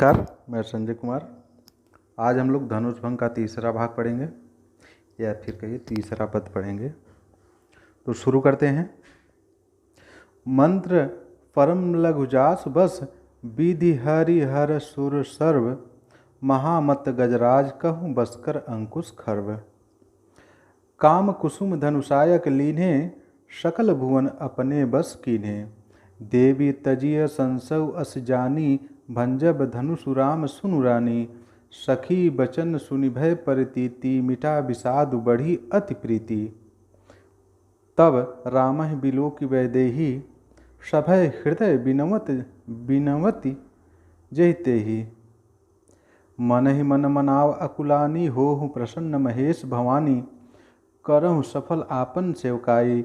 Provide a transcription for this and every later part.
नमस्कार, मैं संजय कुमार। आज हम लोग धनुष भंग का तीसरा भाग पढ़ेंगे, या फिर कहिए तीसरा पद पढ़ेंगे। तो शुरू करते हैं। मंत्र परम लघुजास बस, विधि हरि हर सुर सर्व, महामत गजराज कहूँ बसकर अंकुश खर्व। काम कुसुम धनुषायक लीन्हे, सकल भुवन अपने बस कीन्हे। देवी तजिय संसव अस जानी, भंजब धनुषुराम सुनु रानी। सखी बचन सुनि भय परितीति, मिटा विषाद बढ़ी अति प्रीति। तब रामहि बिलोकि वैदेही, सभय हृदय बिनवति जहितेहि। मन ही मन मनाव अकुलानी, होहु प्रसन्न महेश भवानी। करहु सफल आपन सेवकाई,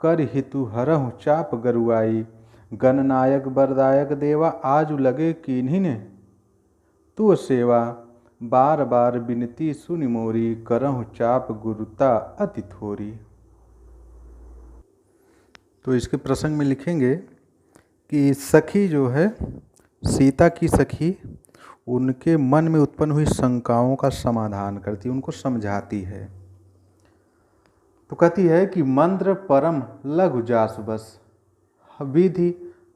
कर हितु हरहु चाप गरुआई। गणनायक बरदायक देवा, आजु लगे कीन्हिने तू सेवा। बार बार बिनती सुनि मोरी, करहु चाप गुरुता अति थोरी। तो इसके प्रसंग में लिखेंगे कि सखी जो है, सीता की सखी उनके मन में उत्पन्न हुई शंकाओं का समाधान करती, उनको समझाती है। तो कहती है कि मंत्र परम लघु जास बस, विधि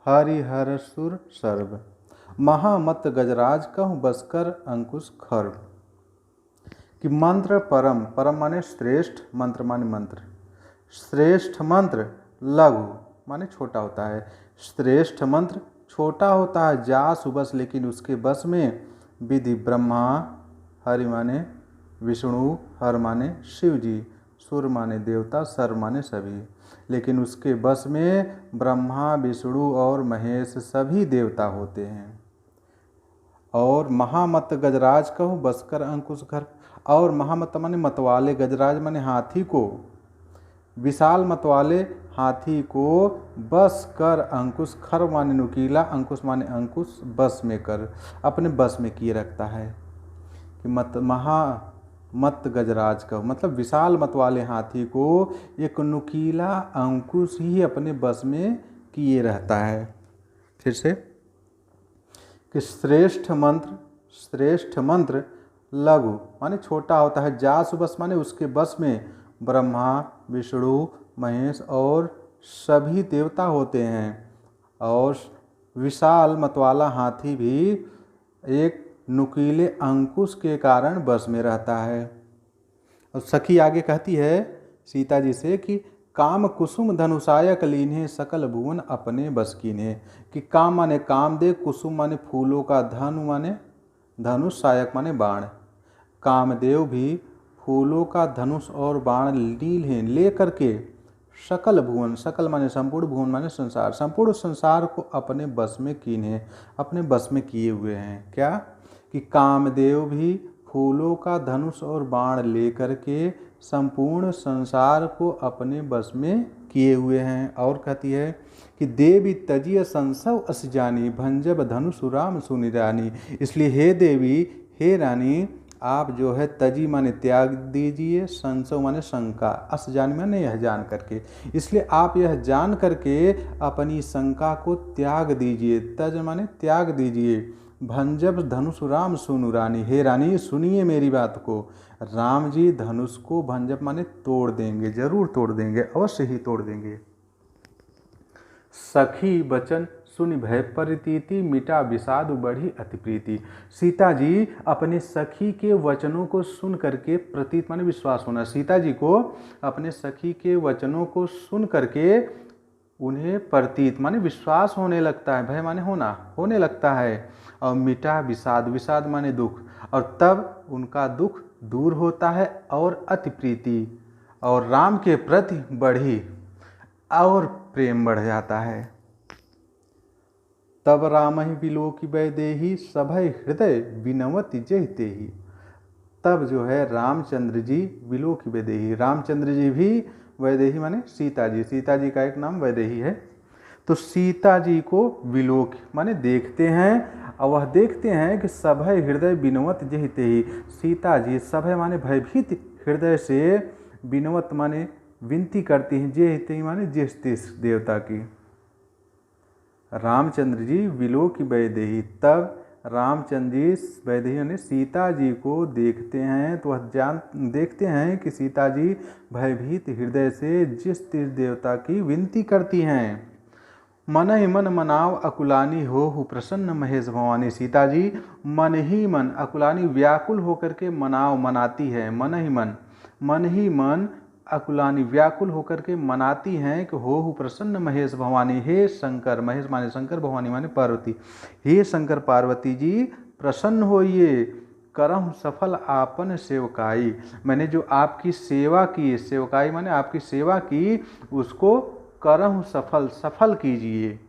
हरि हर सुर सर्व, महामत गजराज कहूँ बसकर अंकुश खर्व। कि मंत्र परम, परम माने श्रेष्ठ, मंत्र माने मंत्र। श्रेष्ठ मंत्र लघु माने छोटा होता है। श्रेष्ठ मंत्र छोटा होता है, जासु बस, लेकिन उसके बस में विधि ब्रह्मा, हरि माने विष्णु, हर माने शिव जी, सुर माने देवता, सर्व माने सभी। लेकिन उसके बस में ब्रह्मा, विष्णु और महेश सभी देवता होते हैं। और महामत गजराज कहूँ बसकर अंकुश खर्व। और महामत माने मतवाले, गजराज माने हाथी को, विशाल मतवाले हाथी को बस कर अंकुश, खर्व माने नुकीला, अंकुश माने अंकुश, बस में कर, अपने बस में किए रखता है। कि मत गजराज का मतलब विशाल मत वाले हाथी को एक नुकीला अंकुश ही अपने बस में किए रहता है। फिर से कि श्रेष्ठ मंत्र लघु माने छोटा होता है, जासु बस माने उसके बस में ब्रह्मा, विष्णु, महेश और सभी देवता होते हैं। और विशाल मतवाला हाथी भी एक नुकीले अंकुश के कारण बस में रहता है। और सखी आगे कहती है सीता जी से कि काम कुसुम धनुषायक लीन्हे, सकल भुवन अपने बस कीन्हे। कि काम माने कामदेव, कुसुम माने फूलों का, धनु माने धनुष, सायक माने बाण। कामदेव भी फूलों का धनुष और बाण लीन्हे, ले करके सकल भुवन, सकल माने संपूर्ण, भुवन माने संसार, संपूर्ण संसार को अपने बस में कीन्हे, अपने बस में किए हुए हैं। क्या कि कामदेव भी फूलों का धनुष और बाण लेकर के संपूर्ण संसार को अपने बस में किए हुए हैं। और कहती है कि देवी तजिय संसव अस जानी, भंजब धनुषुराम सुनि रानी। इसलिए हे देवी, हे रानी, आप जो है तजी माने त्याग दीजिए, संसव माने शंका, अस जानी माने यह जान करके। इसलिए आप यह जान करके अपनी शंका को त्याग दीजिए, तज माने त्याग दीजिए। भंजब धनुषुराम सुनु रानी, हे रानी सुनिए मेरी बात को, राम जी धनुष को भंजब माने तोड़ देंगे, जरूर तोड़ देंगे, अवश्य ही तोड़ देंगे। सखी बचन सुनि भय परितीति, मिटा विषाद बढ़ी अति प्रीति। सीता जी अपने सखी के वचनों को सुन करके, प्रतीत माने विश्वास होना, सीता जी को अपने सखी के वचनों को सुन करके उन्हें प्रतीत माने विश्वास होने लगता है, भय माने होना, होने लगता है। और मिटा विषाद, विषाद माने दुख, और तब उनका दुख दूर होता है और अति प्रीति, और राम के प्रति बढ़ी और प्रेम बढ़ जाता है। तब रामहि बिलोकि वैदेही, सभय हृदय बिनवति जहितेहि। तब जो है रामचंद्र जी बिलोकि वैदेही, रामचंद्र जी भी, वैदेही माने सीता जी, सीता जी का एक नाम वैदेही है। तो सीता जी को विलोक माने देखते हैं, और वह देखते हैं कि सभय हृदय बिनवत जहितेहि। सीता जी सभय माने भयभीत हृदय से, बिनवत माने विनती करती हैं, जहितेहि माने जिस देवता की। रामचंद्र जी विलोकि वैदेही, तब रामचंद्र जी वैदेही ने सीता जी को देखते हैं तो वह देखते हैं कि सीता जी भयभीत हृदय से जिस तीर्थ देवता की विनती करती हैं। मन ही मन मनाव अकुलानी हो प्रसन्न महेश भवानी। सीता जी मन ही मन अकुलानी व्याकुल होकर के मनाती है। मन ही मन अकुलानी व्याकुल होकर के मनाती हैं कि हो प्रसन्न महेश भवानी। हे शंकर, महेश माने शंकर, भवानी माने पार्वती। हे शंकर पार्वती जी प्रसन्न होइए, करम सफल आपन सेवकाई। मैंने जो आपकी सेवा की, सेवकाई माने आपकी सेवा की, उसको करहु सफल कीजिए।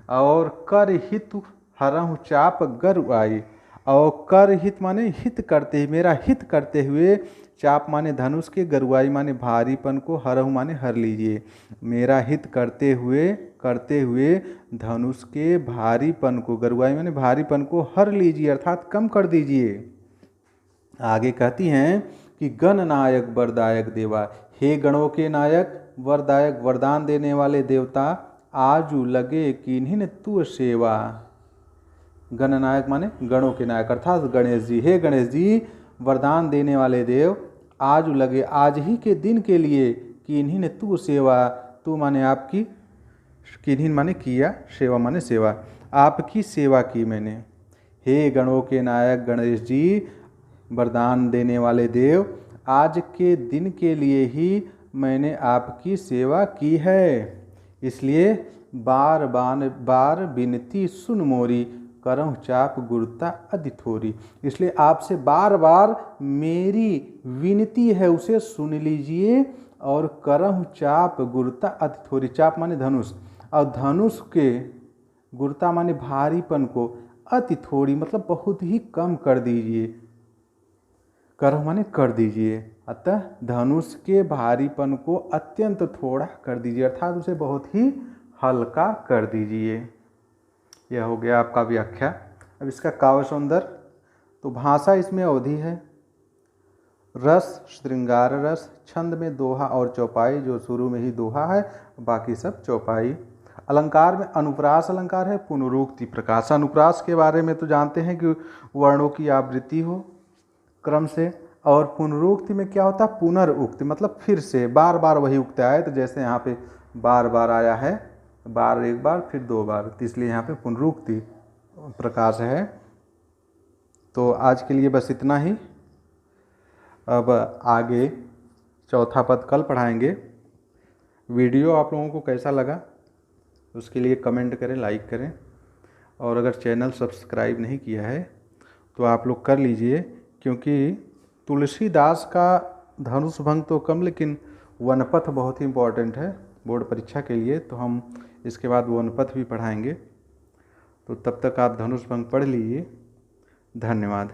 और कर हित हरहु चाप गरुआई। और कर हित माने हित करते, मेरा हित करते हुए, चाप माने धनुष के, गरुआई माने भारीपन को, हरहु माने हर लीजिए। मेरा हित करते हुए धनुष के भारीपन को, गरुआई माने भारीपन को हर लीजिए, अर्थात कम कर दीजिए। आगे कहती हैं कि गण नायक वरदायक देवा। हे गणों के नायक, वरदायक वरदान देने वाले देवता, आजू लगे किन्हीं तू सेवा। गणनायक माने गणों के नायक अर्थात गणेश जी। हे गणेश जी वरदान देने वाले देव, आज लगे, आज ही के दिन के लिए, किन्हीं तू सेवा। तू माने आपकी, किन्हीं माने किया, सेवा माने सेवा, आपकी सेवा की मैंने। हे गणों के नायक गणेश जी वरदान देने वाले देव, आज के दिन के लिए ही मैंने आपकी सेवा की है, इसलिए बार विनती सुन मोरी, करहु चाप गुरुता अति थोरी। इसलिए आपसे बार बार मेरी विनती है, उसे सुन लीजिए। और करहु चाप गुरुता अति थोरी। चाप माने धनुष, और धनुष के गुरुता माने भारीपन को, अति थोड़ी मतलब बहुत ही कम कर दीजिए। करहु माने कर दीजिए, अतः धनुष के भारीपन को अत्यंत थोड़ा कर दीजिए, अर्थात उसे बहुत ही हल्का कर दीजिए। यह हो गया आपका व्याख्या। अब इसका काव्य सौंदर्य, तो भाषा इसमें अवधि है, रस श्रृंगार रस, छंद में दोहा और चौपाई, जो शुरू में ही दोहा है, बाकी सब चौपाई। अलंकार में अनुप्रास अलंकार है, पुनरुक्ति प्रकाश। अनुप्रास के बारे में तो जानते हैं कि वर्णों की आवृत्ति हो क्रम से, और पुनरुक्ति में क्या होता है, पुनरुक्ति मतलब फिर से बार बार वही उक्ति आए। तो जैसे यहाँ पे बार बार आया है, बार एक बार फिर दो बार, तो इसलिए यहाँ पे पुनरुक्ति प्रकाश है। तो आज के लिए बस इतना ही। अब आगे चौथा पद कल पढ़ाएंगे। वीडियो आप लोगों को कैसा लगा उसके लिए कमेंट करें, लाइक करें, और अगर चैनल सब्सक्राइब नहीं किया है तो आप लोग कर लीजिए, क्योंकि तुलसीदास का धनुष भंग तो कम, लेकिन वनपथ बहुत ही इम्पोर्टेंट है बोर्ड परीक्षा के लिए। तो हम इसके बाद वनपथ भी पढ़ाएंगे, तो तब तक आप धनुष भंग पढ़ लीजिए। धन्यवाद।